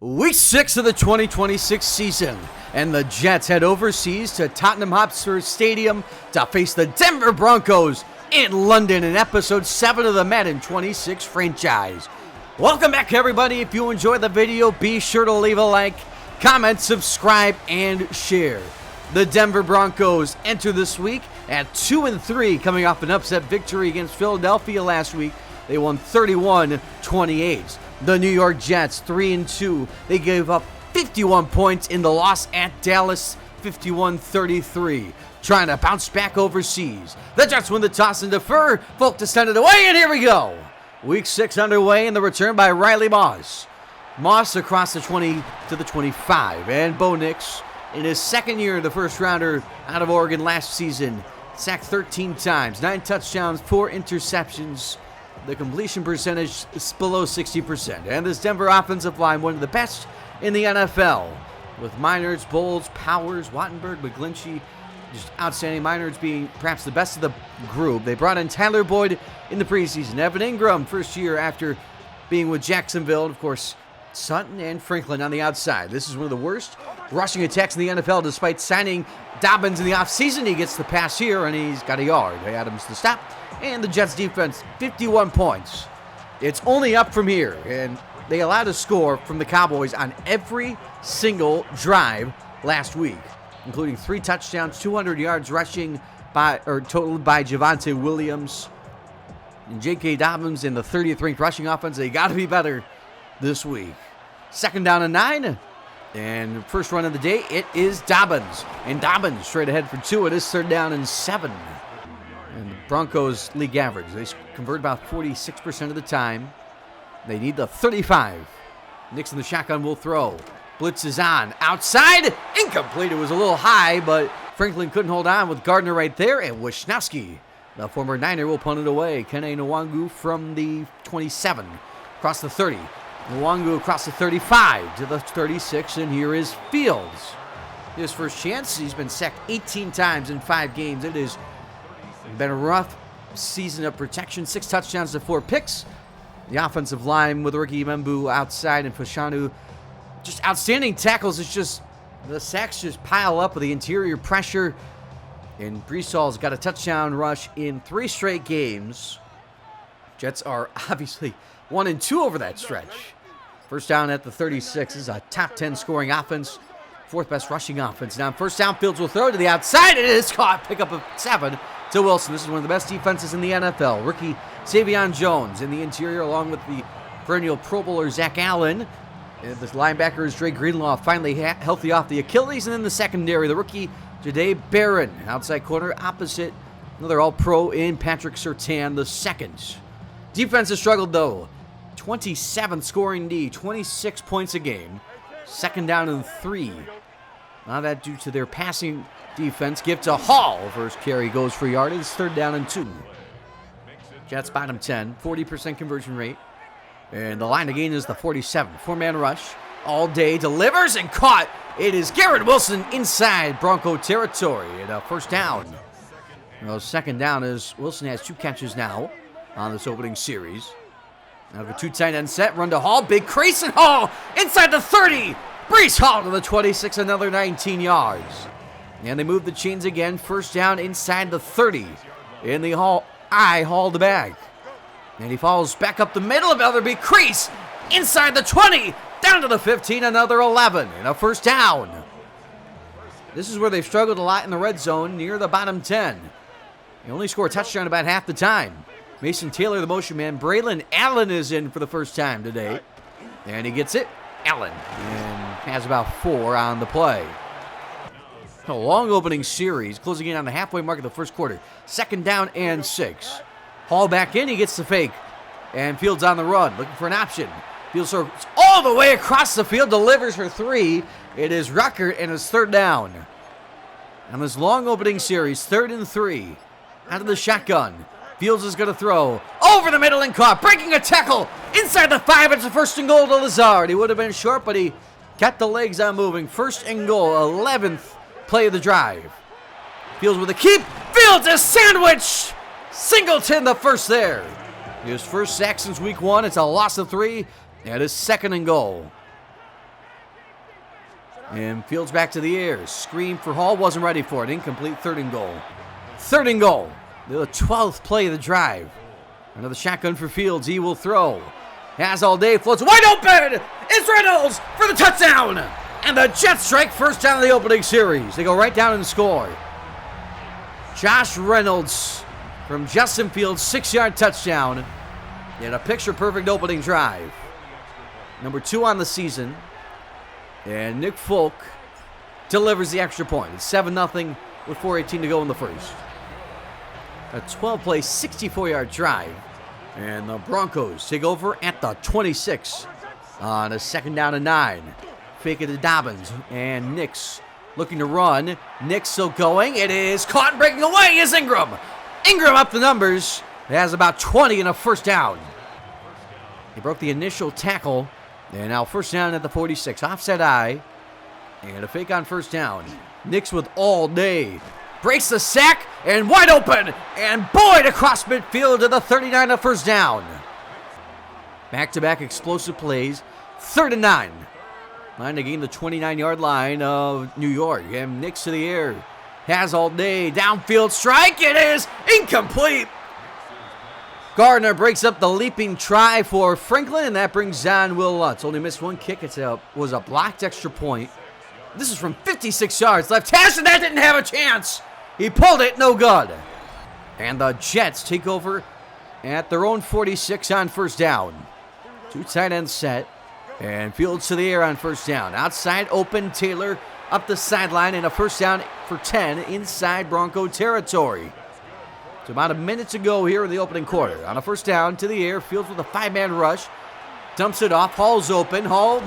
Week 6 of the 2026 season, and the Jets head overseas to Tottenham Hotspur Stadium to face the Denver Broncos in London in Episode 7 of the Madden 26 franchise. Welcome back, everybody. If you enjoyed the video, be sure to leave a like, comment, subscribe, and share. The Denver Broncos enter this week at 2-3, coming off an upset victory against Philadelphia last week. They won 31-28. The New York Jets, 3-2. They gave up 51 points in the loss at Dallas, 51-33. Trying to bounce back overseas. The Jets win the toss and defer. Folk to send it away, and here we go. Week 6 underway, and the return by Riley Moss. Moss across the 20 to the 25. And Bo Nix, in his second year, the first rounder out of Oregon last season, sacked 13 times, 9 touchdowns, 4 interceptions. The completion percentage is below 60%. And this Denver offensive line, one of the best in the NFL. With Meinerz, Bowles, Powers, Wattenberg, McGlinchey, just outstanding. Meinerz being perhaps the best of the group. They brought in Tyler Boyd in the preseason. Evan Ingram, first year after being with Jacksonville. Of course, Sutton and Franklin on the outside. This is one of the worst rushing attacks in the NFL, despite signing Dobbins in the offseason. He gets the pass here, and he's got a yard. Adams to stop. And the Jets defense, 51 points. It's only up from here, and they allowed a score from the Cowboys on every single drive last week, including 3 touchdowns, 200 yards rushing totaled by Javonte Williams and J.K. Dobbins in the 30th ranked rushing offense. They got to be better this week. 2nd down and 9, and first run of the day, it is Dobbins, and Dobbins straight ahead for 2. It is 3rd down and 7. And the Broncos league average, they convert about 46% of the time. They need the 35. Nix in the shotgun will throw. Blitz is on. Outside. Incomplete. It was a little high, but Franklin couldn't hold on with Gardner right there. And Wisnowski, the former Niner, will punt it away. Kene Nwangu from the 27. Across the 30. Nwangu across the 35 to the 36. And here is Fields. His first chance. He's been sacked 18 times in 5 games. It has been a rough season of protection. 6 touchdowns to 4 picks. The offensive line with Ricky Membu outside and Fashanu, just outstanding tackles. It's just the sacks just pile up with the interior pressure. And Breesall's got a touchdown rush in 3 straight games. Jets are obviously 1-2 over that stretch. First down at the 36 is a top 10 scoring offense. 4th best rushing offense. Now first down, Fields will throw to the outside. It is caught. Pick up of 7 to Wilson. This is one of the best defenses in the NFL. Rookie Savion Jones in the interior, along with the perennial Pro Bowler Zach Allen. And the linebacker is Dre Greenlaw, finally healthy off the Achilles. And in the secondary, the rookie Jahdae Barron, outside corner opposite another All-Pro in Patrick Surtain the second. Defense has struggled, though. 27th scoring D, 26 points a game. 2nd down and 3. Now that due to their passing defense. Give to Hall. First carry goes for yardage. 3rd down and 2. Jets bottom 10. 40% conversion rate. And the line again is the 47. 4-man rush. All day delivers and caught. It is Garrett Wilson inside Bronco territory. And a first down. Well, 2nd down is Wilson has 2 catches now on this opening series. Now the 2 tight end set. Run to Hall. Big crease and Hall inside the 30. Breece Hall to the 26. Another 19 yards. And they move the chains again. First down inside the 30. In the Hall the bag. And he falls back up the middle. Another big crease. Inside the 20. Down to the 15. Another 11. And a first down. This is where they've struggled a lot in the red zone near the bottom 10. They only score a touchdown about half the time. Mason Taylor, the motion man. Braylon Allen is in for the first time today. And he gets it. Allen. And has about 4 on the play. A long opening series, closing in on the halfway mark of the first quarter. 2nd down and 6. Hall back in, he gets the fake. And Fields on the run, looking for an option. Fields throws all the way across the field, delivers for 3. It is Rucker, and it's 3rd down. On this long opening series, 3rd and 3. Out of the shotgun. Fields is going to throw over the middle and caught. Breaking a tackle inside the 5. It's a 1st and goal to Lazard. He would have been short, but he kept the legs on moving. 1st and goal, 11th play of the drive. Fields with a keep. Fields is sandwiched. Singleton the first there. His first sack since week 1. It's a loss of 3. And it's 2nd and goal. And Fields back to the air. Screen for Hall. Wasn't ready for it. Incomplete. 3rd and goal. 3rd and goal. The 12th play of the drive. Another shotgun for Fields. He will throw. Has all day. Floats wide open. It's Reynolds for the touchdown. And the Jets strike first down of the opening series. They go right down and score. Josh Reynolds from Justin Fields, 6-yard touchdown. And a picture-perfect opening drive. Number 2 on the season. And Nick Folk delivers the extra point. It's 7-0 with 4:18 to go in the first. A 12-play, 64-yard drive. And the Broncos take over at the 26 on a 2nd down and 9. Fake it to Dobbins. And Nix looking to run. Nix still going. It is caught and breaking away is Ingram. Ingram up the numbers. It has about 20 and a first down. He broke the initial tackle. And now first down at the 46. Offset eye. And a fake on first down. Nix with all day. Breaks the sack and wide open. And Boyd across midfield to the 39 of first down. Back-to-back explosive plays. 3rd and 9. Line to gain the 29-yard line of New York. And Nix to the air. Has all day. Downfield strike. It is incomplete. Gardner breaks up the leaping try for Franklin, and that brings down Will Lutz. Only missed one kick. It was a blocked extra point. This is from 56 yards. Left hash, and that didn't have a chance. He pulled it, no good. And the Jets take over at their own 46 on first down. 2 tight ends set, and Fields to the air on first down. Outside open, Taylor up the sideline, and a first down for 10 inside Bronco territory. It's about a minute to go here in the opening quarter. On a first down to the air, Fields with a 5-man rush. Dumps it off. Hall's open. Hall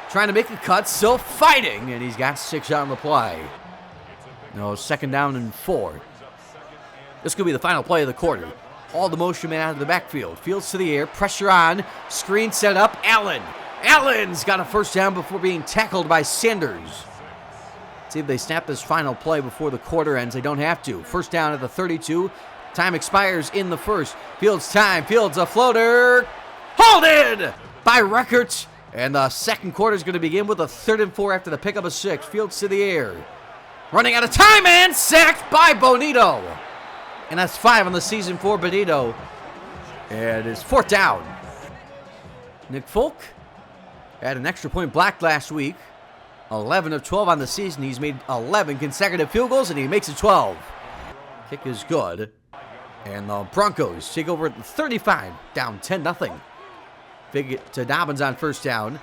trying to make a cut, still fighting, and he's got 6 on the play. No, 2nd down and 4. This could be the final play of the quarter. All the motion man out of the backfield. Fields to the air. Pressure on. Screen set up. Allen. Allen's got a first down before being tackled by Sanders. See if they snap this final play before the quarter ends. They don't have to. First down at the 32. Time expires in the first. Fields time. Fields a floater. Holded by Records. And the second quarter is going to begin with a 3rd and 4 after the pickup of 6. Fields to the air. Running out of time and sacked by Bonito. And that's 5 on the season for Bonito. And it's 4th down. Nick Folk had an extra point blocked last week. 11 of 12 on the season. He's made 11 consecutive field goals, and he makes it 12. Kick is good. And the Broncos take over at the 35, down 10-0. Fake it to Dobbins on first down.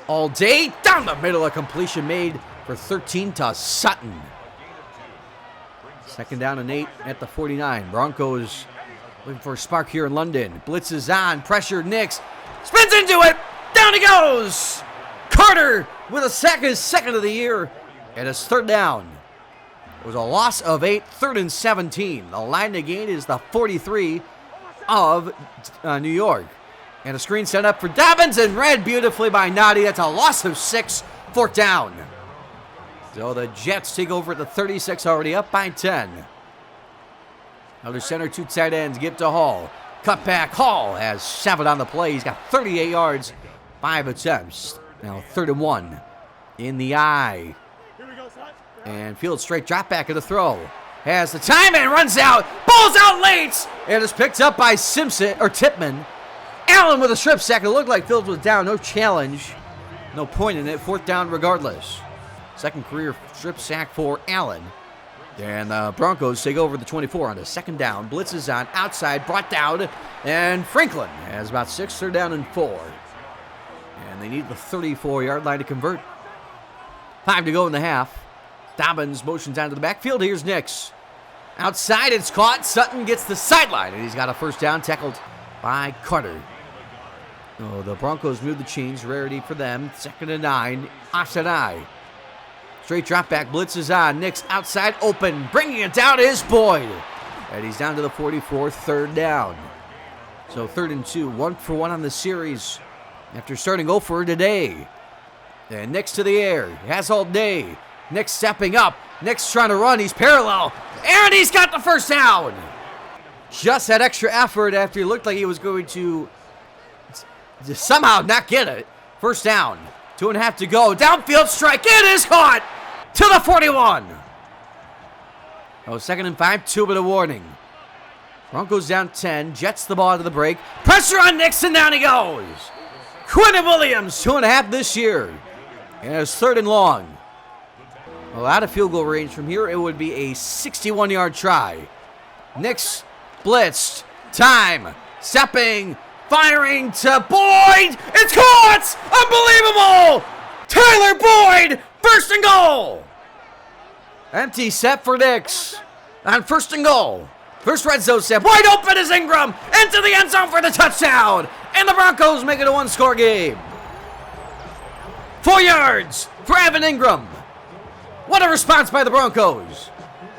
All day, down the middle, a completion made for 13 to Sutton. 2nd down and 8 at the 49. Broncos looking for a spark here in London. Blitz is on, pressure, Nix. Spins into it, down he goes! Carter with a sack, his 2nd of the year, and it's 3rd down. It was a loss of 8, 3rd and 17. The line to gain is the 43 of New York. And a screen set up for Dobbins and read beautifully by Noddy. That's a loss of 6, 4th down. So the Jets take over at the 36, already up by 10. Another center, 2 tight ends, give to Hall. Cut back, Hall has 7 on the play. He's got 38 yards, 5 attempts. Now 3rd and 1 in the eye. And Fields straight drop back of the throw. Has the time and runs out. Ball's out late. And it's picked up by Tipman. Allen with a strip sack. It looked like Fields was down. No challenge. No point in it. 4th down regardless. 2nd career strip sack for Allen. And the Broncos take over the 24 on the 2nd down. Blitz is on. Outside. Brought down. And Franklin has about 6. 3rd down and 4. And they need the 34-yard line to convert. 5 to go in the half. Dobbins motions down to the backfield. Here's Nix. Outside, it's caught. Sutton gets the sideline, and he's got a first down, tackled by Carter. Oh, the Broncos move the chains. Rarity for them. 2nd and 9. Offset eye. Straight drop back. Blitz is on. Nix outside, open. Bringing it down is Boyd. And he's down to the 44. 3rd down. So 3rd and 2. 1 for 1 on the series after starting 0 for today. And Nix to the air. He has all day. Nix stepping up. Nix trying to run. He's parallel. And he's got the first down. Just that extra effort after he looked like he was going to somehow not get it. First down. 2.5 to go. Downfield strike. It is caught to the 41. Oh, 2nd and 5, 2-minute warning. Broncos down 10. Jets the ball to the break. Pressure on Nixon. Down he goes. Quinton Williams, 2.5 this year. And it's 3rd and long. Well, out of field goal range from here, it would be a 61-yard try. Nix blitzed. Time. Stepping. Firing to Boyd. It's caught! Unbelievable! Tyler Boyd, 1st and goal. Empty set for Nix. On 1st and goal. First red zone set. Wide open is Ingram. Into the end zone for the touchdown. And the Broncos make it a 1-score game. 4 yards for Evan Ingram. What a response by the Broncos.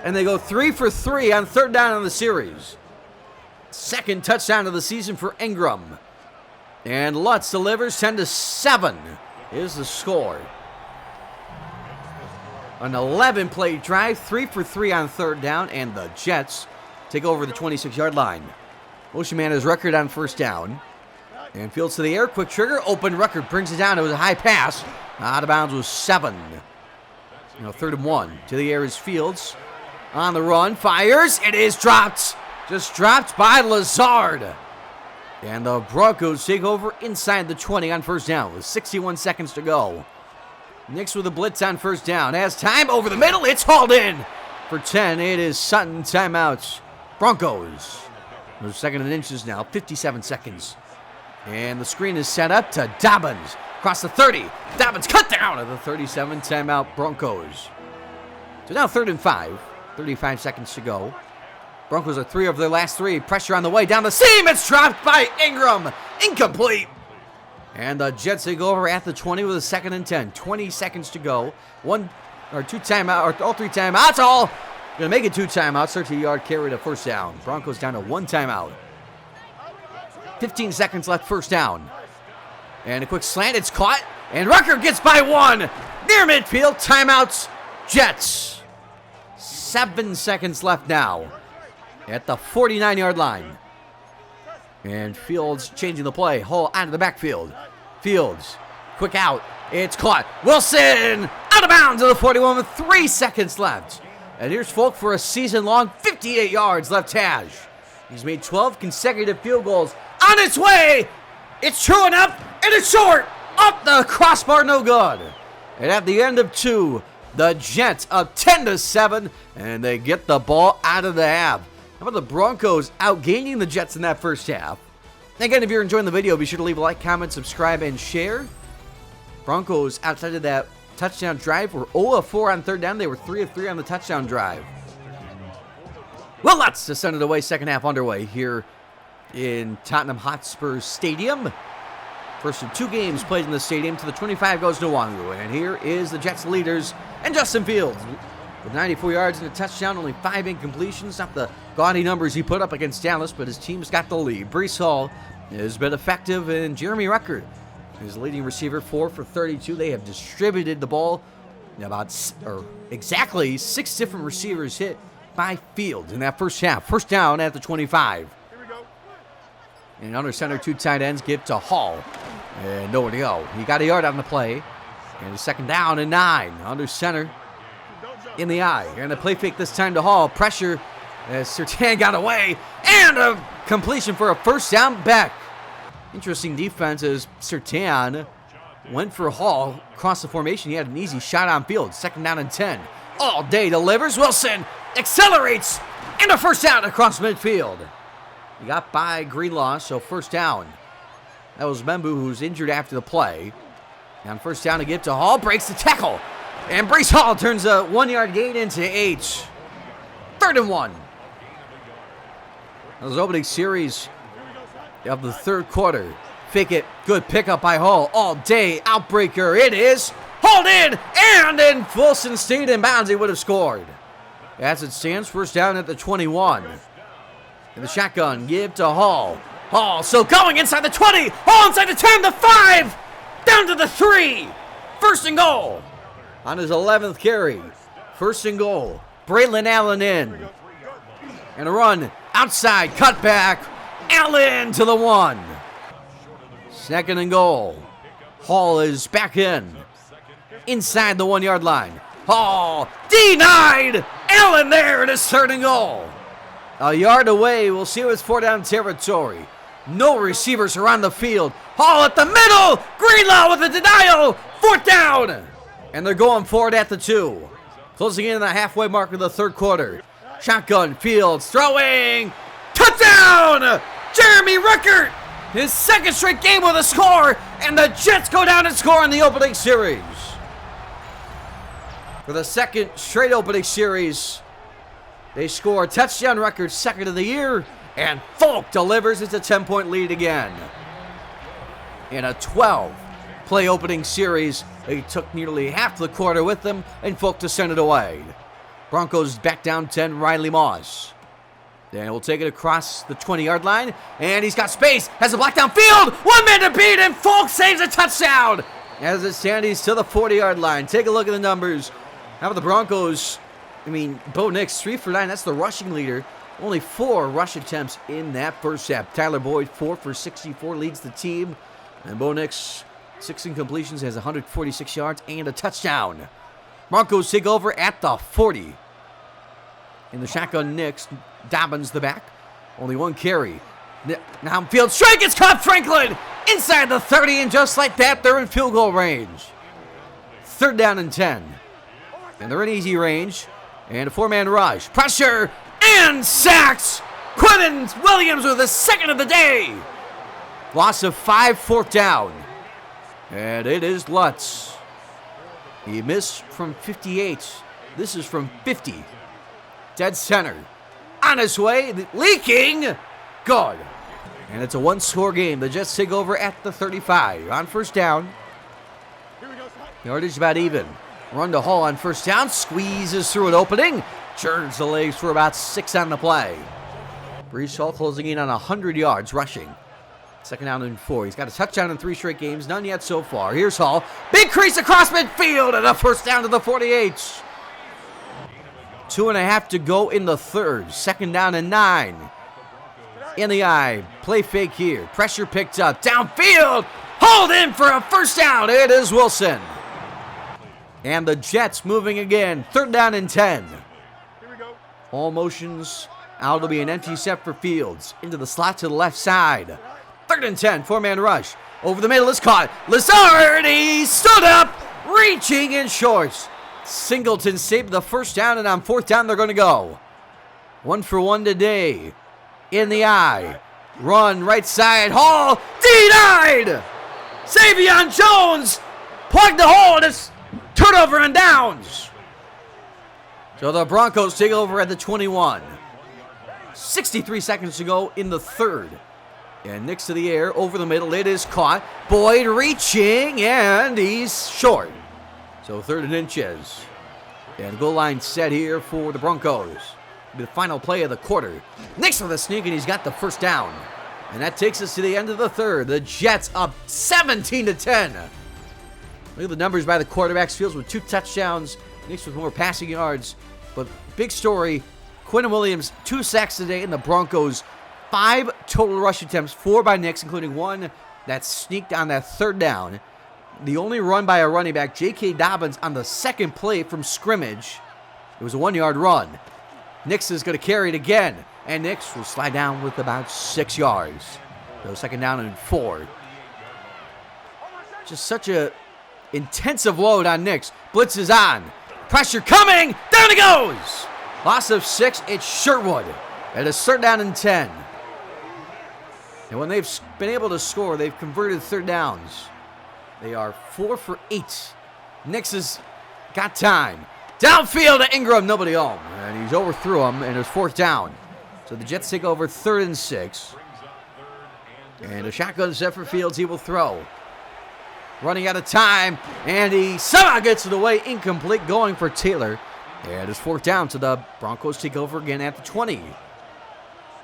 And they go 3 for 3 on 3rd down on the series. 2nd touchdown of the season for Ingram. And Lutz delivers. 10-7 is the score. An 11-play drive, 3 for 3 on 3rd down, and the Jets take over the 26-yard line. Motion man has record on 1st down. And Fields to the air, quick trigger, open record, brings it down. It was a high pass. Out of bounds was 7. 3rd and 1. To the air is Fields. On the run, fires. It is dropped. Just dropped by Lazard. And the Broncos take over inside the 20 on 1st down with 61 seconds to go. Nix with a blitz on 1st down. Has time over the middle. It's hauled in for 10. It is Sutton. Timeouts. Broncos. They're 2nd and inches now. 57 seconds. And the screen is set up to Dobbins. Across the 30. Dobbins cut down at the 37. Timeout Broncos. So now 3rd and 5. 35 seconds to go. Broncos are 3 of their last 3. Pressure on the way down the seam. It's dropped by Ingram. Incomplete. And the Jets take over at the 20 with a 2nd and 10. 20 seconds to go. All 3 timeouts. All going to make it 2 timeouts. 30-yard carry to 1st down. Broncos down to 1 timeout. 15 seconds left, 1st down. And a quick slant. It's caught. And Rucker gets by 1. Near midfield. Timeouts. Jets. 7 seconds left now at the 49-yard line. And Fields changing the play. Hall out of the backfield. Fields. Quick out. It's caught. Wilson. Out of bounds to the 41 with 3 seconds left. And here's Folk for a season-long 58 yards left hash. He's made 12 consecutive field goals. On its way. It's true enough. And it's short. Up the crossbar. No good. And at the end of 2, the Jets up 10-7. And they get the ball out of the half. How about the Broncos outgaining the Jets in that 1st half? Again, if you're enjoying the video, be sure to leave a like, comment, subscribe, and share. Broncos, outside of that touchdown drive, were 0 of 4 on 3rd down. They were 3 of 3 on the touchdown drive. Well, let's just send it away. 2nd half underway here in Tottenham Hotspur Stadium. First of 2 games played in the stadium. To the 25 goes Nwangu. And here is the Jets leaders and Justin Fields. With 94 yards and a touchdown, only 5 incompletions. Not the gaudy numbers he put up against Dallas, but his team's got the lead. Breece Hall has been effective, and Jeremy Ruckert, his leading receiver, 4 for 32. They have distributed the ball. Exactly 6 different receivers hit by Fields in that 1st half. 1st down at the 25. And under center, 2 tight ends give to Hall. And nowhere to go. He got a yard on the play. And a 2nd down and 9. Under center. In the eye. And a play fake this time to Hall. Pressure as Surtain got away. And a completion for a 1st down back. Interesting defense as Surtain went for Hall. Across the formation. He had an easy shot on field. 2nd down and 10. All day delivers. Wilson accelerates. And a 1st down across midfield. He got by Greenlaw. So 1st down. That was Membu, who's injured after the play. And 1st down to give to Hall. Breaks the tackle. And Breece Hall turns a 1-yard gain into 8. 3rd and 1. That was opening series of the 3rd quarter. Fake it. Good pickup by Hall. All day. Outbreaker. It is hauled in. And in Wilson stayed in bounds. He would have scored. As it stands, 1st down at the 21. And the shotgun. Give to Hall. Hall. So going inside the 20. Hall inside the 10. The 5. Down to the 3. 1st and goal. On his 11th carry. 1st and goal. Braylon Allen in. And a run outside. Cut back. Allen to the 1. 2nd and goal. Hall is back in. Inside the 1 yard line. Hall denied. Allen there. It is 3rd and goal. A yard away. We'll see if it's 4 down territory. No receivers around the field. Hall at the middle. Greenlaw with a denial. 4th down. And they're going forward at the 2. Closing in on the halfway mark of the 3rd quarter. Shotgun, Fields, throwing. Touchdown! Jeremy Rickert. His 2nd straight game with a score. And the Jets go down and score in the opening series. For the 2nd straight opening series, they score a touchdown record, 2nd of the year, and Folk delivers. It's a 10-point lead again. In a 12-play opening series, they took nearly half the quarter with them, and Folk to send it away. Broncos back down 10, Riley Moss. Then we'll take it across the 20-yard line, and he's got space, has a block downfield, 1 man to beat, and Folk saves a touchdown. As it stands, he's to the 40-yard line. Take a look at the numbers. How about the Broncos? Bo Nix, 3 for 9. That's the rushing leader. Only 4 rush attempts in that first half. Tyler Boyd, 4 for 64, leads the team. And Bo Nix, 6 incompletions, has 146 yards and a touchdown. Broncos take over at the 40. In the shotgun, Nix, Dobbins the back. Only 1 carry. Now field strike, it's caught. Franklin inside the 30, and just like that, they're in field goal range. 3rd down and 10. And they're in easy range. And a 4-man rush. Pressure and sacks. Quentin Williams with the 2nd of the day. Loss of 5, 4th down. And it is Lutz. He missed from 58. This is from 50. Dead center. On his way. Leaking. Good. And it's a 1-score game. The Jets take over at the 35. On 1st down. Yardage about even. Run to Hall on 1st down. Squeezes through an opening. Churns the legs for about 6 on the play. Breece Hall closing in on 100 yards rushing. 2nd down and 4. He's got a touchdown in 3 straight games. None yet so far. Here's Hall. Big crease across midfield. And a 1st down to the 48. 2.5 to go in the 3rd. 2nd down and 9. In the eye. Play fake here. Pressure picked up. Downfield. Hauled in for a 1st down. It is Wilson. And the Jets moving again. 3rd down and 10. All motions. Out will be an empty set for Fields. Into the slot to the left side. 3rd and 10. 4-man rush. Over the middle is caught. Lazard. He stood up. Reaching in short. Singleton saved the 1st down. And on 4th down they're going to go. 1 for 1 today. In the eye. Run right side. Hall. Denied. Savion Jones. Plugged the hole. And it's turnover and downs. So the Broncos take over at the 21. 63 seconds to go in the 3rd. And Nix to the air, over the middle, it is caught. Boyd reaching, and he's short. So 3rd and inches. And goal line set here for the Broncos. The final play of the quarter. Nix with a sneak, and he's got the 1st down. And that takes us to the end of the 3rd. The Jets up 17-10. Look at the numbers by the quarterbacks. Fields with 2 touchdowns. Nix with more passing yards. But big story, Quentin Williams, 2 sacks today, and the Broncos, 5 total rush attempts, 4 by Nix, including 1 that sneaked on that 3rd down. The only run by a running back, J.K. Dobbins, on the 2nd play from scrimmage. It was a 1-yard run. Nix is going to carry it again, and Nix will slide down with about 6 yards. So 2nd down and 4. Just such a intensive load on Nix. Blitz is on. Pressure coming. Down he goes. Loss of 6. It's Sherwood. It is 3rd down and 10. And when they've been able to score, they've converted 3rd downs. They are 4 for 8. Nix has got time. Downfield to Ingram. Nobody home. And he's overthrew him, and it's 4th down. So the Jets take over 3rd and 6. And a shotgun set for Fields. He will throw. Running out of time, and he somehow gets it away. Incomplete, going for Taylor. And it's 4th down, so the Broncos take over again at the 20.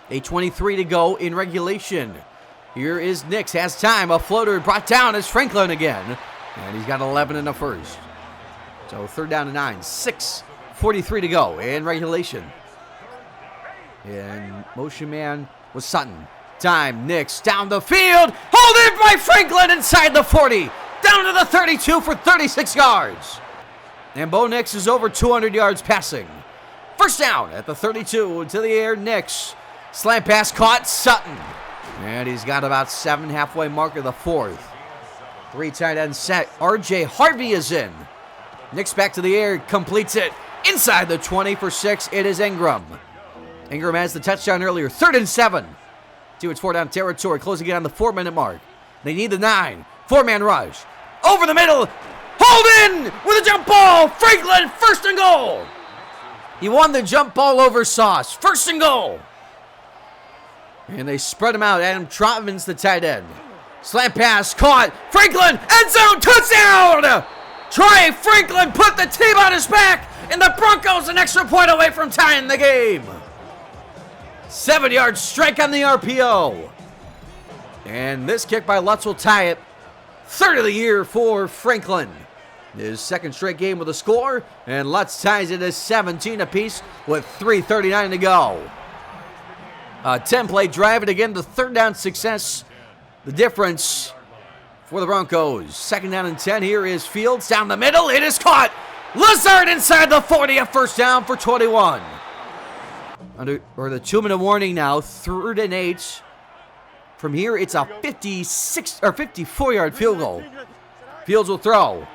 8:23 to go in regulation. Here is Nix, has time. A floater brought down is Franklin again. And he's got 11 in the 1st. So 3rd down and 9. 6:43 to go in regulation. And motion man was Sutton. Time, Nix down the field. Hold in by Franklin inside the 40. down to the 32 for 36 yards. And Bo Nix is over 200 yards passing. First down at the 32, to the air, Nix. Slant pass caught, Sutton. And he's got about 7 halfway mark of the fourth. 3 tight end set. R.J. Harvey is in. Nix back to the air, completes it inside the 20 for 6. It is Ingram. Ingram has the touchdown earlier. 3rd and 7. It's 4-down territory, closing in on the 4-minute mark. They need the 9. 4-man rush. Over the middle. Hold in with a jump ball. Franklin, 1st and goal. He won the jump ball over Sauce. 1st and goal. And they spread him out. Adam Trotman's the tight end. Slant pass caught. Franklin, end zone, touchdown! Troy Franklin put the team on his back, and the Broncos an extra point away from tying the game. 7-yard strike on the RPO. And this kick by Lutz will tie it. 3rd of the year for Franklin. His 2nd straight game with a score, and Lutz ties it at 17 apiece with 3:39 to go. A 10-play drive, and again, the 3rd down success. The difference for the Broncos. 2nd down and 10. Here is Fields down the middle. It is caught. Lazard inside the 40. A 1st down for 21. The 2-minute warning now. 3rd and 8. From here, it's a 54-yard field goal. Fields will throw.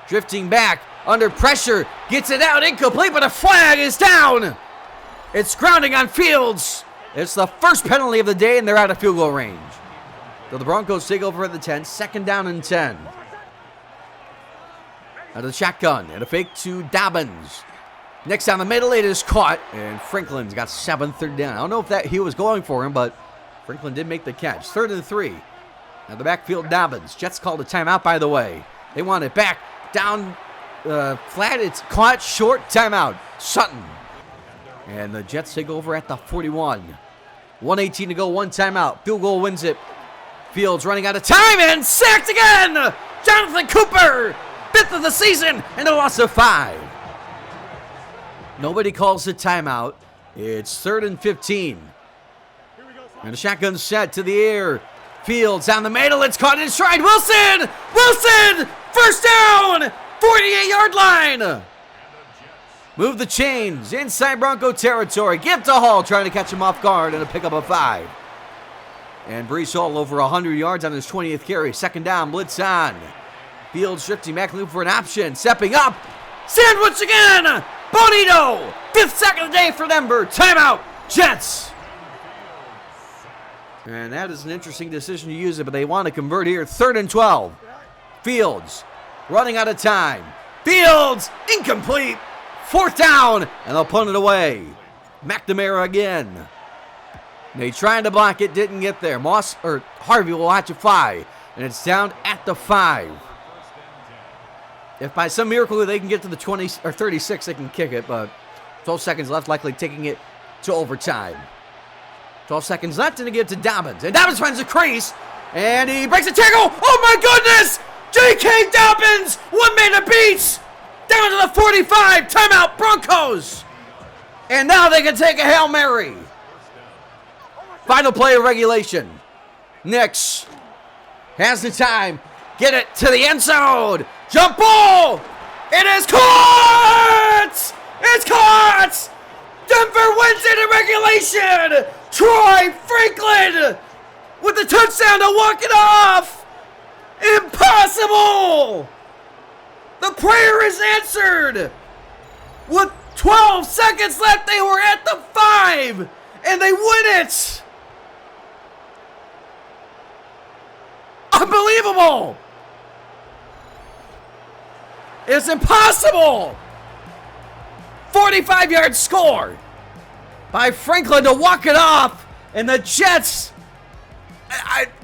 Drifting back, under pressure, gets it out, incomplete, but a flag is down. It's grounding on Fields. It's the first penalty of the day, and they're out of field goal range. So the Broncos take over at the 10, 2nd down and 10. Out of the shotgun, and a fake to Dobbins. Next down the middle, it is caught, and Franklin's got 7th, 3rd down. I don't know if that he was going for him, but Franklin did make the catch. 3rd and 3. Now the backfield, Dobbins. Jets called a timeout, by the way. They want it back. Down flat, it's caught, short, timeout. Sutton. And the Jets take over at the 41. 1:18 to go, 1 timeout. Field goal wins it. Fields running out of time and sacked again! Jonathan Cooper, 5th of the season, and a loss of 5. Nobody calls the timeout. It's 3rd and 15. And a shotgun set to the air. Fields down the middle. It's caught in stride. Wilson! Wilson! 1st down! 48-yard line! Move the chains. Inside Bronco territory. Give to Hall, trying to catch him off guard, and a pickup of 5. And Brees Hall over 100 yards on his 20th carry. 2nd down, blitz on. Fields shifting back, looking for an option. Stepping up. Sandwich again! Bonito! 5th sack of the day for Denver. Timeout, Jets! And that is an interesting decision to use it, but they want to convert here. 3rd and 12. Fields running out of time. Fields incomplete. 4th down, and they'll punt it away. McNamara again. They tried to block it, didn't get there. Harvey will watch it fly, and it's down at the 5. If by some miracle they can get to the 20 or 36, they can kick it, but 12 seconds left, likely taking it to overtime. 12 seconds left, and they give it to Dobbins. And Dobbins finds a crease, and he breaks a tackle. Oh, my goodness! J.K. Dobbins, 1 man to beat. Down to the 45. Timeout, Broncos. And now they can take a Hail Mary. Final play of regulation. Nix has the time. Get it to the end zone. Jump ball. It is caught. It's caught. Denver wins it in regulation. Troy Franklin with the touchdown to walk it off. Impossible. The prayer is answered. With 12 seconds left, they were at the 5, and they win it. Unbelievable. It's impossible. 45-yard score by Franklin to walk it off, and the Jets,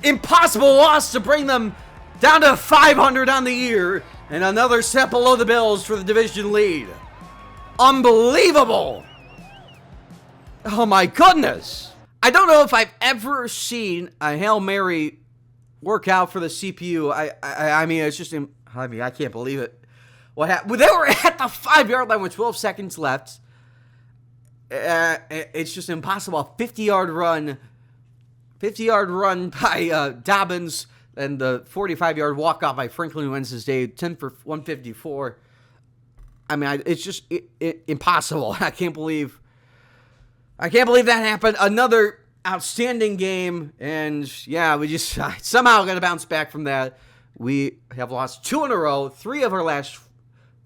impossible loss to bring them down to 500 on the year, and another step below the Bills for the division lead. Unbelievable. Oh my goodness. I don't know if I've ever seen a Hail Mary work out for the CPU. I mean, it's just, I can't believe it. What happened? They were at the 5-yard line with 12 seconds left. It's just impossible. 50-yard run by Dobbins And the 45-yard walk-off by Franklin Wednesday, 10 for 154. I mean, it's just impossible. I can't believe that happened. Another outstanding game, and yeah, we just somehow got to bounce back from that. We have lost 2 in a row. 3 of our last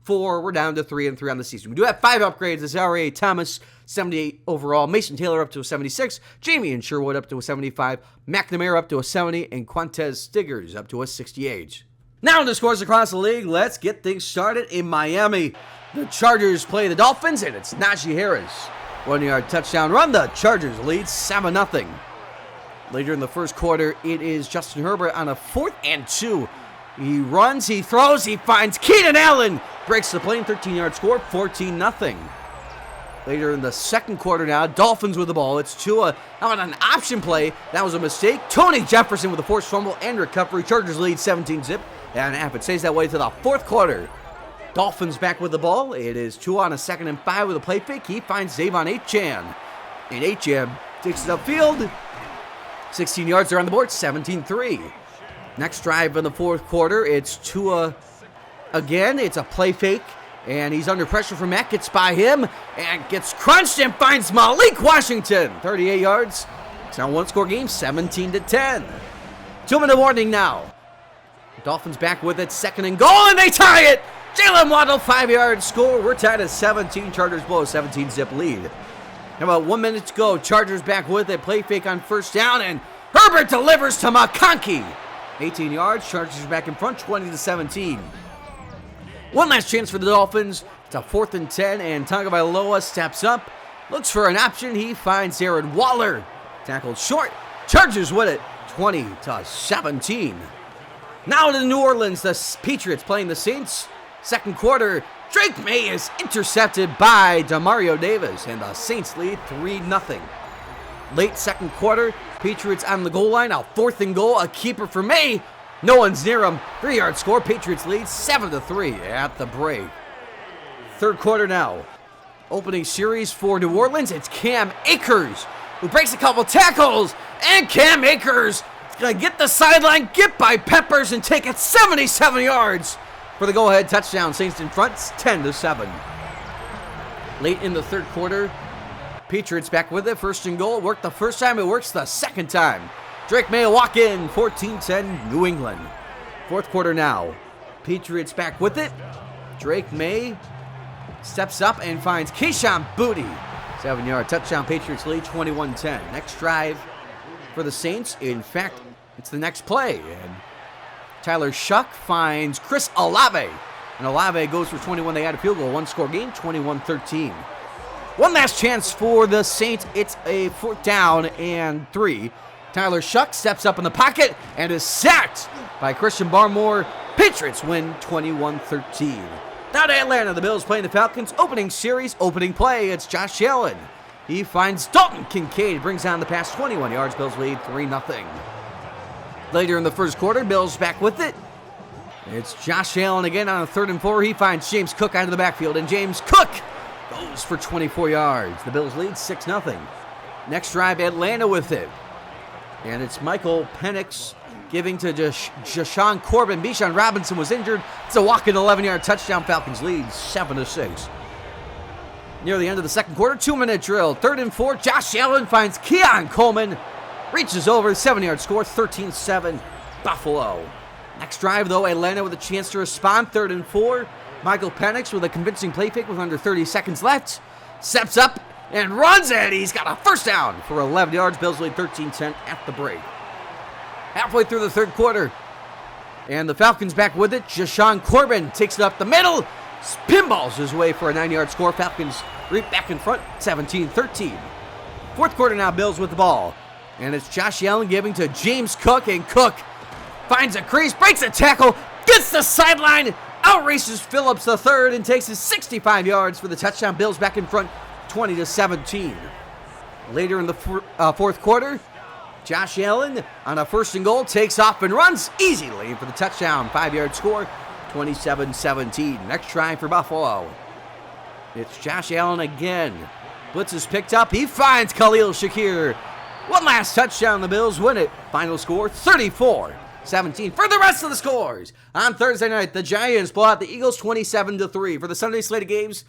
4. We're down to 3-3 on the season. We do have 5 upgrades. It's R.A. Thomas, 78 overall. Mason Taylor up to a 76. Jamie and Sherwood up to a 75. McNamara up to a 70. And Quantez Stiggers up to a 68. Now to scores across the league. Let's get things started in Miami. The Chargers play the Dolphins, and it's Najee Harris. 1-yard touchdown run. The Chargers lead 7-0. Later in the first quarter, it is Justin Herbert on a 4th and 2. He runs, he throws, he finds Keenan Allen. Breaks the plane, 13-yard score, 14-0. Later in the second quarter now, Dolphins with the ball. It's Tua on an option play. That was a mistake. Tony Jefferson with a forced fumble and recovery. Chargers lead 17-0. And it stays that way to the fourth quarter. Dolphins back with the ball. It is Tua on a 2nd and 5 with a play fake. He finds Davon Achane. And Achane takes it upfield. 16 yards are on the board, 17-3. Next drive in the fourth quarter, it's Tua again. It's a play fake, and he's under pressure from Mack. Gets by him and gets crunched and finds Malik Washington. 38 yards. It's now one-score game, 17-10. 2-minute warning now. Dolphins back with it, 2nd and goal, and they tie it. Jalen Waddle, 5-yard score. We're tied at 17. Chargers blow a 17-zip lead. Now about 1 minute to go. Chargers back with it. Play fake on first down, and Herbert delivers to McConkey. 18 yards. Chargers back in front, 20-17. One last chance for the Dolphins. It's a 4th and 10, and Tagovailoa steps up. Looks for an option. He finds Aaron Waller. Tackled short. Chargers win it, 20-17. Now to New Orleans. The Patriots playing the Saints. Second quarter. Drake May is intercepted by Demario Davis, and the Saints lead 3-0. Late second quarter, Patriots on the goal line, a 4th and goal, a keeper for May. No one's near him. 3-yard score, Patriots lead 7-3 at the break. Third quarter now. Opening series for New Orleans, it's Cam Akers, who breaks a couple tackles, and Cam Akers is going to get the sideline, get by Peppers, and take it 77 yards. For the go-ahead touchdown, Saints in front, 10-7. Late in the third quarter, Patriots back with it. 1st and goal. Worked the first time. It works the second time. Drake May walk in. 14-10 New England. Fourth quarter now. Patriots back with it. Drake May steps up and finds Keyshawn Booty. 7-yard touchdown. Patriots lead 21-10. Next drive for the Saints. In fact, it's the next play. And Tyler Shuck finds Chris Olave. And Olave goes for 21. They had a field goal. One-score game, 21-13. One last chance for the Saints. It's a 4th down and 3. Tyler Shuck steps up in the pocket and is sacked by Christian Barmore. Patriots win 21-13. Now to Atlanta. The Bills playing the Falcons. Opening series, opening play. It's Josh Allen. He finds Dalton Kincaid. Brings down the pass, 21 yards. Bills lead 3-0. Later in the first quarter, Bills back with it. It's Josh Allen again on a 3rd and 4. He finds James Cook out of the backfield, and James Cook goes for 24 yards. The Bills lead 6-0. Next drive, Atlanta with it. And it's Michael Penix giving to Jashawn Corbin. Bijan Robinson was injured. It's a walk-in 11-yard touchdown. Falcons lead 7-6. Near the end of the second quarter, 2-minute drill. 3rd and 4. Josh Allen finds Keon Coleman. Reaches over, 7-yard score, 13-7, Buffalo. Next drive, though, Atlanta with a chance to respond. 3rd and 4. Michael Penix with a convincing play fake with under 30 seconds left. Steps up and runs it. He's got a first down for 11 yards. Bills lead 13-10 at the break. Halfway through the third quarter, and the Falcons back with it. Jashawn Corbin takes it up the middle. Pinballs his way for a 9-yard score. Falcons right back in front, 17-13. Fourth quarter now, Bills with the ball. And it's Josh Allen giving to James Cook, and Cook finds a crease, breaks a tackle, gets the sideline, outraces Phillips III, and takes his 65 yards for the touchdown. Bills back in front, 20-17. Later in the fourth quarter, Josh Allen on a 1st and goal takes off and runs easily for the touchdown. 5-yard score, 27-17. Next try for Buffalo. It's Josh Allen again. Blitz is picked up. He finds Khalil Shakir. One last touchdown. The Bills win it. Final score, 34-17. 17. For the rest of the scores, on Thursday night, the Giants blow out the Eagles 27-3. For the Sunday slate of games,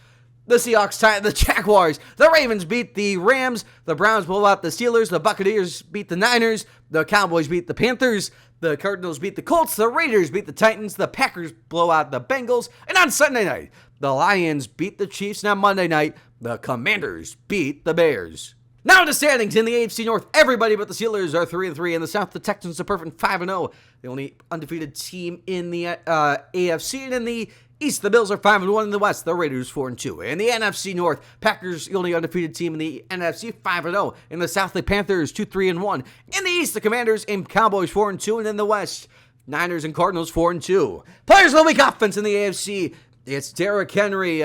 the Seahawks tie the Jaguars. The Ravens beat the Rams. The Browns blow out the Steelers. The Buccaneers beat the Niners. The Cowboys beat the Panthers. The Cardinals beat the Colts. The Raiders beat the Titans. The Packers blow out the Bengals. And on Sunday night, the Lions beat the Chiefs. And on Monday night, the Commanders beat the Bears. Now to standings in the AFC North. Everybody but the Steelers are 3-3. In the South, the Texans are perfect 5-0. The only undefeated team in the AFC. And in the East, the Bills are 5-1. In the West, the Raiders 4-2. In the NFC North, Packers, the only undefeated team in the NFC, 5-0. In the South, the Panthers 2-3-1. In the East, the Commanders and Cowboys 4-2. And in the West, Niners and Cardinals 4-2. Players of the Week offense in the AFC. It's Derrick Henry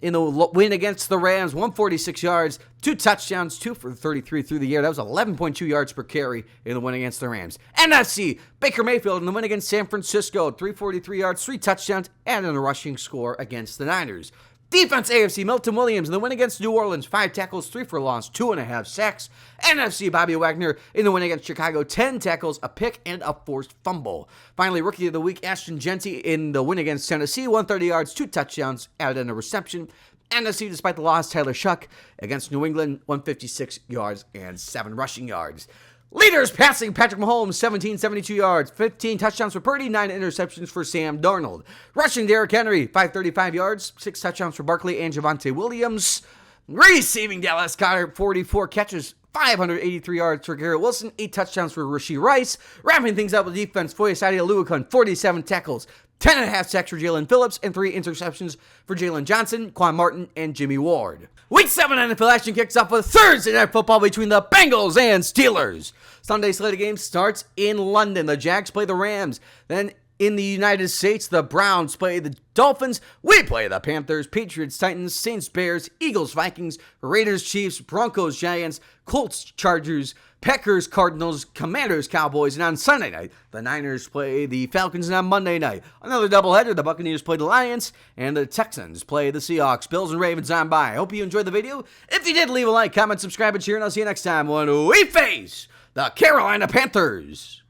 in the win against the Rams, 146 yards, 2 touchdowns, 2 for 33 through the air. That was 11.2 yards per carry in the win against the Rams. NFC, Baker Mayfield in the win against San Francisco, 343 yards, 3 touchdowns, and a rushing score against the Niners. Defense AFC, Milton Williams in the win against New Orleans, 5 tackles, 3 for a loss, 2.5 sacks. NFC, Bobby Wagner in the win against Chicago, 10 tackles, a pick, and a forced fumble. Finally, Rookie of the Week, Ashton Jeanty in the win against Tennessee, 130 yards, 2 touchdowns, added in a reception. NFC, despite the loss, Tyler Shuck against New England, 156 yards and 7 rushing yards. Leaders passing, Patrick Mahomes, 72 yards, 15 touchdowns for Purdy, 9 interceptions for Sam Darnold. Rushing, Derrick Henry, 535 yards, 6 touchdowns for Barkley and Javonte Williams. Receiving, Dallas Goedert, 44 catches, 583 yards for Garrett Wilson, 8 touchdowns for Rashee Rice. Wrapping things up with defense, Foyesade Oluokun, 47 tackles, 10.5 sacks for Jalen Phillips, and 3 interceptions for Jalen Johnson, Quan Martin, and Jimmy Ward. Week 7 NFL action kicks off with Thursday Night Football between the Bengals and Steelers. Sunday slate of games starts in London. The Jags play the Rams. Then in the United States, the Browns play the Dolphins. We play the Panthers, Patriots, Titans, Saints, Bears, Eagles, Vikings, Raiders, Chiefs, Broncos, Giants, Colts, Chargers, Packers, Cardinals, Commanders, Cowboys, and on Sunday night, the Niners play the Falcons, and on Monday night, another doubleheader, the Buccaneers play the Lions, and the Texans play the Seahawks. Bills and Ravens on by. I hope you enjoyed the video. If you did, leave a like, comment, subscribe, and share, and I'll see you next time when we face the Carolina Panthers.